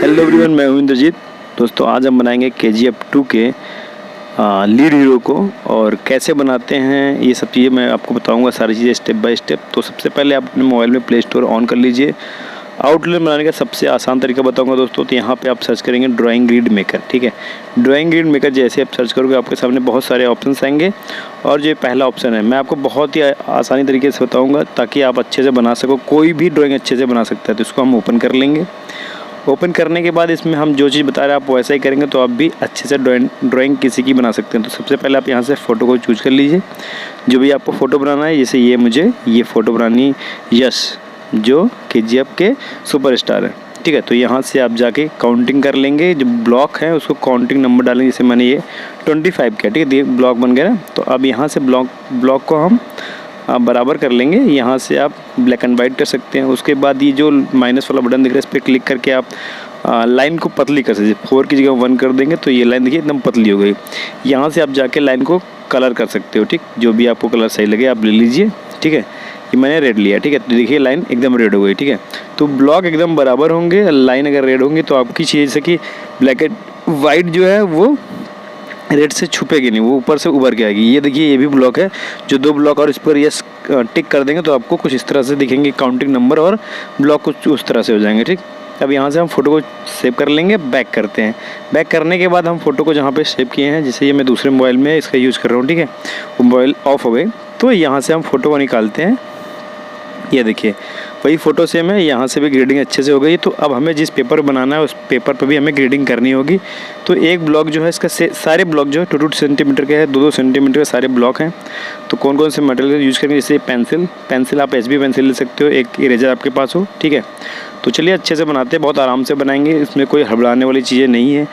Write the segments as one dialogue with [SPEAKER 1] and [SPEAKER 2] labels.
[SPEAKER 1] Hello everyone, मैं हूं इंद्रजीत। दोस्तों आज हम बनाएंगे KGF 2 के लीड हीरो को, और कैसे बनाते हैं ये सब चीज़ें मैं आपको बताऊंगा, सारी चीज़ें स्टेप बाय स्टेप। तो सबसे पहले आप अपने मोबाइल में प्ले स्टोर ऑन कर लीजिए। आउटलाइन बनाने का सबसे आसान तरीका बताऊंगा दोस्तों। तो यहाँ पे आप सर्च करेंगे ड्राइंग ग्रिड मेकर, ठीक है। ड्राइंग ग्रिड मेकर जैसे आप सर्च करोगे आपके सामने बहुत सारे ऑप्शंस आएंगे, और जो पहला ऑप्शन है मैं आपको बहुत ही आसानी तरीके से बताऊँगा ताकि आप अच्छे से बना सको। कोई भी ड्राइंग अच्छे से बना सकता है। तो इसको हम ओपन कर लेंगे। ओपन करने के बाद इसमें हम जो चीज़ बता रहे हैं आप वैसा ही करेंगे तो आप भी अच्छे से ड्राइंग किसी की बना सकते हैं। तो सबसे पहले आप यहाँ से फ़ोटो को चूज कर लीजिए, जो भी आपको फ़ोटो बनाना है। जैसे ये मुझे ये फ़ोटो बनानी यश, जो KGF के सुपरस्टार है, ठीक है। तो यहाँ से आप जाके काउंटिंग कर लेंगे, जो ब्लॉक है उसको काउंटिंग नंबर डालेंगे। जैसे मैंने ये 25 किया, ठीक है। ये ब्लॉक बन गया ना। तो अब यहाँ से ब्लॉक को हम बराबर कर लेंगे। यहाँ से आप ब्लैक एंड वाइट कर सकते हैं। उसके बाद ये जो माइनस वाला बटन दिख रहा है इस पर क्लिक करके आप लाइन को पतली कर सकते हैं। 4 की जगह 1 कर देंगे तो ये लाइन देखिए एकदम पतली हो गई। यहाँ से आप जाके लाइन को कलर कर सकते हो, ठीक। जो भी आपको कलर सही लगे आप ले लीजिए, ठीक है। ये मैंने रेड लिया, ठीक है। तो देखिए लाइन एकदम रेड हो गई, ठीक है। तो ब्लॉक एकदम बराबर होंगे, लाइन अगर रेड होंगी तो आपकी चीज़ जैसे कि ब्लैक एंड वाइट जो है वो रेड से छुपेगी नहीं, वो ऊपर से उभर के आएगी। ये देखिए ये भी ब्लॉक है, जो 2 ब्लॉक और इस पर ये टिक कर देंगे तो आपको कुछ इस तरह से दिखेंगे काउंटिंग नंबर, और ब्लॉक कुछ उस तरह से हो जाएंगे, ठीक। अब यहाँ से हम फ़ोटो को सेव कर लेंगे। बैक करते हैं। बैक करने के बाद हम फ़ोटो को जहाँ पे सेव किए हैं, जैसे ये मैं दूसरे मोबाइल में इसका यूज़ कर रहा हूँ, ठीक है। वो मोबाइल ऑफ हो गए तो यहाँ से हम फ़ोटो को निकालते हैं। ये देखिए वही फ़ोटो सेम है, यहाँ से भी ग्रेडिंग अच्छे से हो गई। तो अब हमें जिस पेपर बनाना है उस पेपर पर भी हमें ग्रेडिंग करनी होगी। तो एक ब्लॉक जो है इसका सारे ब्लॉक जो है 2-2 सेंटीमीटर के है, 2-2 सेंटीमीटर के सारे ब्लॉक हैं। तो कौन कौन से मटेरियल यूज़ करेंगे, जैसे पेंसिल आप HB पेंसिल ले सकते हो, एक इरेजर आपके पास हो, ठीक है। तो चलिए अच्छे से बनाते हैं, बहुत आराम से बनाएंगे, इसमें कोई हड़बड़ाने वाली चीज़ें नहीं है।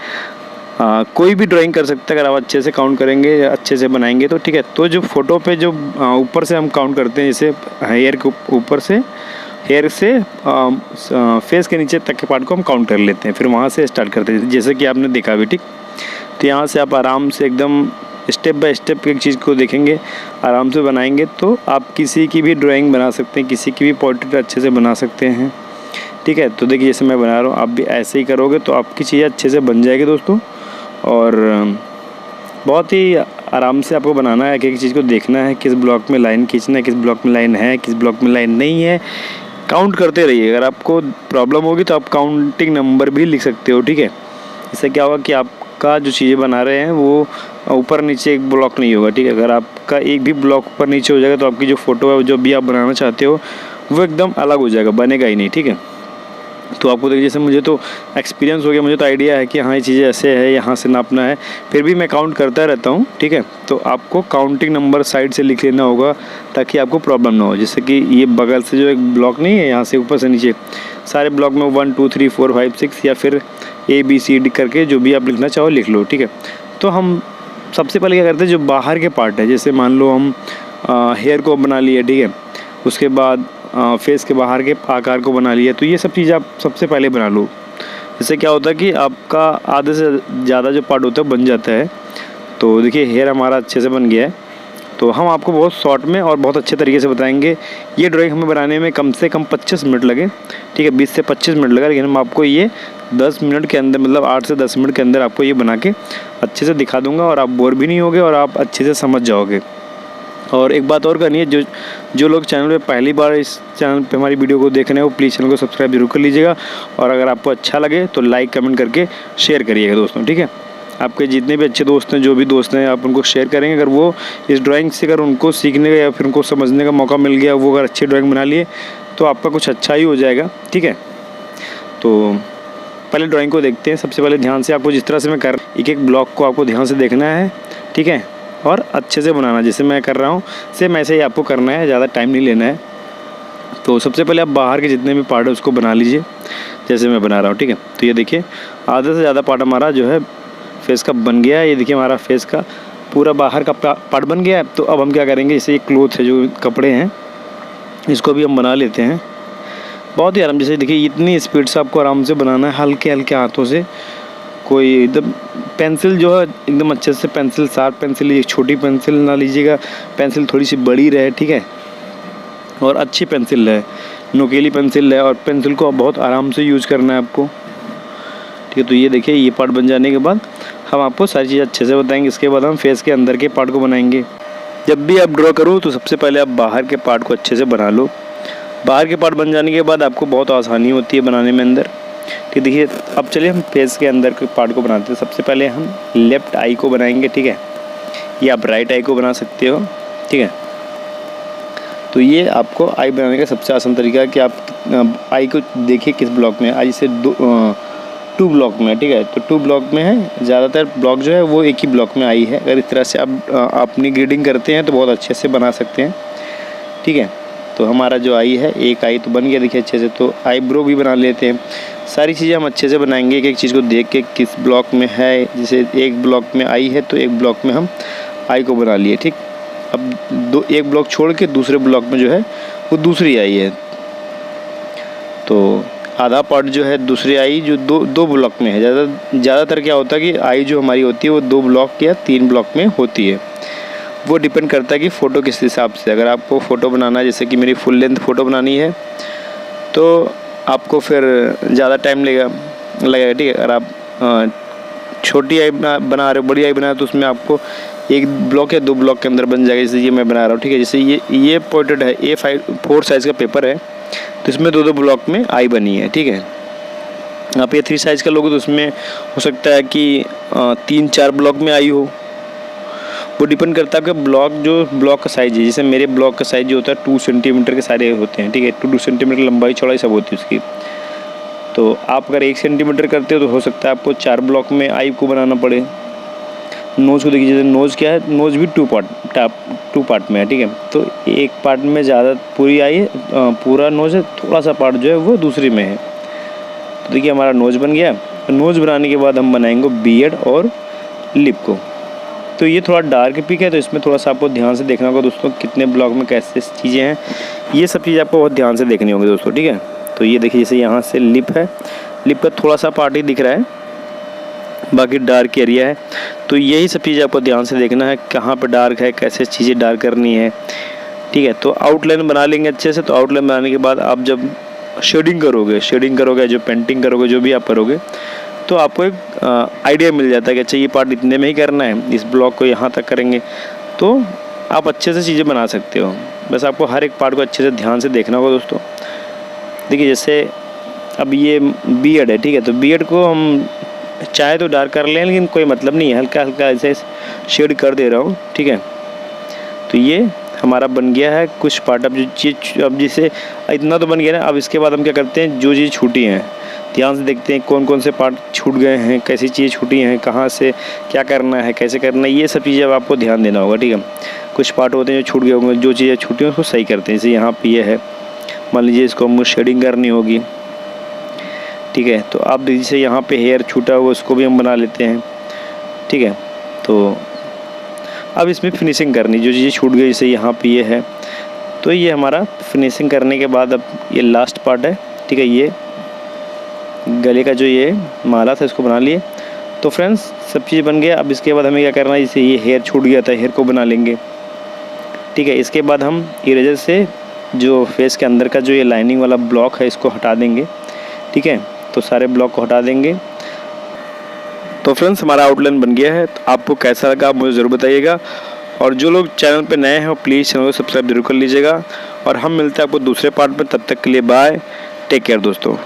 [SPEAKER 1] कोई भी ड्राइंग कर सकता है अगर आप अच्छे से काउंट करेंगे, अच्छे से बनाएंगे तो, ठीक है। तो जो फ़ोटो पे जो ऊपर से हम काउंट करते हैं, जैसे हेयर के ऊपर से हेयर से फेस के नीचे तक के पार्ट को हम काउंट कर लेते हैं, फिर वहाँ से स्टार्ट करते हैं, जैसे कि आपने देखा अभी, ठीक। तो यहाँ से आप आराम से एकदम स्टेप बाय स्टेप एक चीज़ को देखेंगे, आराम से बनाएंगे तो आप किसी की भी ड्राइंग बना सकते हैं, किसी की भी पोर्ट्रेट अच्छे से बना सकते हैं, ठीक है। तो देखिए जैसे मैं बना रहा हूँ, आप भी ऐसे ही करोगे तो आपकी चीज़ें अच्छे से बन जाएगी दोस्तों। और बहुत ही आराम से आपको बनाना है, एक एक चीज़ को देखना है, किस ब्लॉक में लाइन खींचना है, किस ब्लॉक में लाइन है, किस ब्लॉक में लाइन नहीं है। काउंट करते रहिए। अगर आपको प्रॉब्लम होगी तो आप काउंटिंग नंबर भी लिख सकते हो, ठीक है। इससे क्या होगा कि आपका जो चीज़ें बना रहे हैं वो ऊपर नीचे एक ब्लॉक नहीं होगा, ठीक है। अगर आपका एक भी ब्लॉक ऊपर नीचे हो जाएगा तो आपकी जो फ़ोटो है, जो भी आप बनाना चाहते हो, वो एकदम अलग हो जाएगा, बनेगा ही नहीं, ठीक है। तो आपको देखिए जैसे मुझे तो एक्सपीरियंस हो गया, मुझे तो आइडिया है कि हाँ ये चीज़ें ऐसे है, यहाँ से नापना है, फिर भी मैं काउंट करता रहता हूँ, ठीक है। तो आपको काउंटिंग नंबर साइड से लिख लेना होगा ताकि आपको प्रॉब्लम ना हो। जैसे कि ये बगल से जो एक ब्लॉक नहीं है, यहाँ से ऊपर से नीचे सारे ब्लॉक में 1 2 3 4 5 6 या फिर ABCD करके जो भी आप लिखना चाहो लिख लो, ठीक है। तो हम सबसे पहले क्या करते हैं, जो बाहर के पार्ट है, जैसे मान लो हम हेयर को बना लिए, ठीक है। उसके बाद फेस के बाहर के आकार को बना लिया। तो ये सब चीज़ आप सबसे पहले बना लो। इससे क्या होता है कि आपका आधे से ज़्यादा जो पार्ट होता है बन जाता है। तो देखिए हेयर हमारा अच्छे से बन गया है। तो हम आपको बहुत शॉर्ट में और बहुत अच्छे तरीके से बताएंगे। ये ड्राइंग हमें बनाने में कम से कम 25 मिनट लगे, ठीक है। 20 से 25 मिनट लगा, लेकिन हम आपको ये 10 मिनट के अंदर, मतलब 8 से 10 मिनट के अंदर आपको ये बना के अच्छे से दिखा दूँगा, और आप बोर भी नहीं होगे और आप अच्छे से समझ जाओगे। और एक बात और करनी है, जो लोग चैनल पे पहली बार इस चैनल पे हमारी वीडियो को देख रहे हैं वो प्लीज़ चैनल को सब्सक्राइब जरूर कर लीजिएगा, और अगर आपको अच्छा लगे तो लाइक कमेंट करके शेयर करिएगा दोस्तों, ठीक है। आपके जितने भी अच्छे दोस्त हैं, जो भी दोस्त हैं, आप उनको शेयर करेंगे। अगर वो इस ड्राइंग से अगर उनको सीखने का या फिर उनको समझने का मौका मिल गया, वो अगर अच्छी ड्राइंग बना लिए तो आपका कुछ अच्छा ही हो जाएगा, ठीक है। तो पहले ड्राइंग को देखते हैं। सबसे पहले ध्यान से आपको जिस तरह से मैं कर एक एक ब्लॉक को आपको ध्यान से देखना है, ठीक है, और अच्छे से बनाना। जैसे मैं कर रहा हूँ सेम ऐसे ही आपको करना है, ज़्यादा टाइम नहीं लेना है। तो सबसे पहले आप बाहर के जितने भी पार्ट है उसको बना लीजिए, जैसे मैं बना रहा हूँ, ठीक है। तो ये देखिए आधे से ज़्यादा पार्ट हमारा जो है फेस का बन गया है। ये देखिए हमारा फेस का पूरा बाहर का पार्ट बन गया है। तो अब हम क्या करेंगे, जैसे ये क्लोथ है, जो कपड़े हैं, इसको भी हम बना लेते हैं बहुत ही आराम। जैसे देखिए इतनी स्पीड से आपको आराम से बनाना है, हल्के हल्के हाथों से। कोई एकदम पेंसिल जो है एकदम अच्छे से पेंसिल, शार्प पेंसिल लीजिए, छोटी पेंसिल ना लीजिएगा, पेंसिल थोड़ी सी बड़ी रहे, ठीक है। और अच्छी पेंसिल है, नोकीली पेंसिल है, और पेंसिल को बहुत आराम से यूज़ करना है आपको। ठीक है। तो ये देखिए, ये पार्ट बन जाने के बाद हम आपको सारी चीज़ अच्छे से बताएंगे। इसके बाद हम फेस के अंदर के पार्ट को बनाएंगे। जब भी आप ड्रॉ करो तो सबसे पहले आप बाहर के पार्ट को अच्छे से बना लो। बाहर के पार्ट बन जाने के बाद आपको बहुत आसानी होती है बनाने में अंदर। ठीक, देखिए अब चलिए हम फेस के अंदर के पार्ट को बनाते हैं। सबसे पहले हम लेफ़्ट आई को बनाएंगे, ठीक है, या आप राइट आई को बना सकते हो, ठीक है। तो ये आपको आई बनाने का सबसे आसान तरीका है कि आप आई को देखिए किस ब्लॉक में। आई से 2 ब्लॉक में है, ठीक है। तो 2 ब्लॉक में है, ज़्यादातर ब्लॉक जो है वो एक ही ब्लॉक में आई है। अगर इस तरह से आप अपनी ग्रेडिंग करते हैं तो बहुत अच्छे से बना सकते हैं, ठीक है। तो हमारा जो आई है, एक आई तो बन गया देखिए अच्छे से। तो आईब्रो भी बना लेते हैं। सारी चीज़ें हम अच्छे से बनाएंगे, एक एक चीज़ को देख के किस ब्लॉक में है। जैसे एक ब्लॉक में आई है तो एक ब्लॉक में हम आई को बना लिए, ठीक। अब एक ब्लॉक छोड़ के दूसरे ब्लॉक में जो है वो दूसरी आई है। तो आधा पार्ट जो है दूसरी आई जो दो ब्लॉक में है। ज़्यादातर क्या होता है कि आई जो हमारी होती है वो 2 ब्लॉक या 3 ब्लॉक में होती है। वो डिपेंड करता है कि फ़ोटो किस हिसाब से। अगर आपको फ़ोटो बनाना है, जैसे कि मेरी फुल लेंथ फ़ोटो बनानी है, तो आपको फिर ज़्यादा टाइम लगेगा, ठीक है। अगर आप छोटी आई बना रहे हो, बड़ी आई बना रहे हो, तो उसमें आपको 1 ब्लॉक या 2 ब्लॉक के अंदर बन जाएगा। जैसे ये मैं बना रहा हूँ, ठीक है। जैसे ये पोर्ट्रेट है, A4 साइज़ का पेपर है, तो इसमें 2 ब्लॉक में आई बनी है, ठीक है। आप ये 3 साइज़ का लोगे तो उसमें हो सकता है कि 3-4 ब्लॉक में आई हो। वो डिपेंड करता है आपका ब्लॉक का साइज़ है। जैसे मेरे ब्लॉक का साइज़ जो होता है 2 सेंटीमीटर के सारे होते हैं, ठीक है। 2 सेंटीमीटर लंबाई चौड़ाई सब होती है उसकी। तो आप अगर 1 सेंटीमीटर करते हो तो हो सकता है आपको 4 ब्लॉक में आई को बनाना पड़े। नोज़ को देखिए, जैसे नोज़ क्या है, नोज़ भी 2 पार्ट में है, ठीक है। तो एक पार्ट में ज़्यादा पूरी आई है, पूरा नोज़ है, थोड़ा सा पार्ट जो है वो दूसरी में है। तो देखिए हमारा नोज़ बन गया। नोज़ बनाने के बाद हम बनाएंगे बियर्ड और लिप को। तो ये थोड़ा डार्क पिक है, तो इसमें थोड़ा सा आपको ध्यान से देखना होगा दोस्तों, कितने ब्लॉक में कैसे चीज़ें हैं। ये सब चीज़ें आपको बहुत ध्यान से देखनी होगी दोस्तों, ठीक है। तो ये देखिए, जैसे यहाँ से लिप है, लिप का थोड़ा सा पार्ट ही दिख रहा है, बाकी डार्क एरिया है। तो यही सब चीज़ें आपको ध्यान से देखना है, कहाँ पर डार्क है, कैसे चीज़ें डार्क करनी है, ठीक है। तो आउटलाइन बना लेंगे अच्छे से। तो आउटलाइन बनाने के बाद आप जब शेडिंग करोगे, जो पेंटिंग करोगे, जो भी आप करोगे, तो आपको एक आइडिया मिल जाता है कि अच्छा ये पार्ट इतने में ही करना है, इस ब्लॉक को यहाँ तक करेंगे। तो आप अच्छे से चीज़ें बना सकते हो। बस आपको हर एक पार्ट को अच्छे से ध्यान से देखना होगा दोस्तों। देखिए जैसे अब ये बियर्ड है, ठीक है। तो बियर्ड को हम चाहे तो डार्क कर लें, लेकिन कोई मतलब नहीं है, हल्का हल्का ऐसे शेड कर दे रहा हूँ, ठीक है। तो ये हमारा बन गया है कुछ पार्ट। अब जिसे इतना तो बन गया ना, अब इसके बाद हम क्या करते हैं, जो चीज़ छूटी हैं ध्यान से देखते हैं, कौन कौन से पार्ट छूट गए हैं, कैसी चीज़ें छूटी हैं, कहाँ से क्या करना है, कैसे करना है, ये सब चीज़ें अब आपको ध्यान देना होगा, ठीक है। कुछ पार्ट होते हैं जो छूट गए होंगे, जो चीज़ें छूटी हैं उसको सही करते हैं। जैसे यहाँ पे ये है, मान लीजिए इसको हम शेडिंग करनी होगी, ठीक है। तो आप जैसे यहाँ पे हेयर छूटा हुआ उसको भी हम बना लेते हैं, ठीक है। तो अब इसमें फिनिशिंग करनी, जो चीज़ें छूट गई, जैसे यहाँ पे ये है, तो ये हमारा फिनिशिंग करने के बाद अब ये लास्ट पार्ट है, ठीक है। ये गले का जो ये माला था इसको बना लिए। तो फ्रेंड्स सब चीज़ बन गया। अब इसके बाद हमें क्या करना है, जैसे ये हेयर छूट गया था, हेयर को बना लेंगे, ठीक है। इसके बाद हम इरेजर से जो फेस के अंदर का जो ये लाइनिंग वाला ब्लॉक है इसको हटा देंगे, ठीक है। तो सारे ब्लॉक को हटा देंगे। तो फ्रेंड्स हमारा आउटलाइन बन गया है। तो आपको कैसा लगा आप मुझे ज़रूर बताइएगा, और जो लोग चैनल पे नए हैं वो प्लीज़ चैनल को सब्सक्राइब जरूर कर लीजिएगा। और हम मिलते हैं आपको दूसरे पार्ट में, तब तक के लिए बाय, टेक केयर दोस्तों।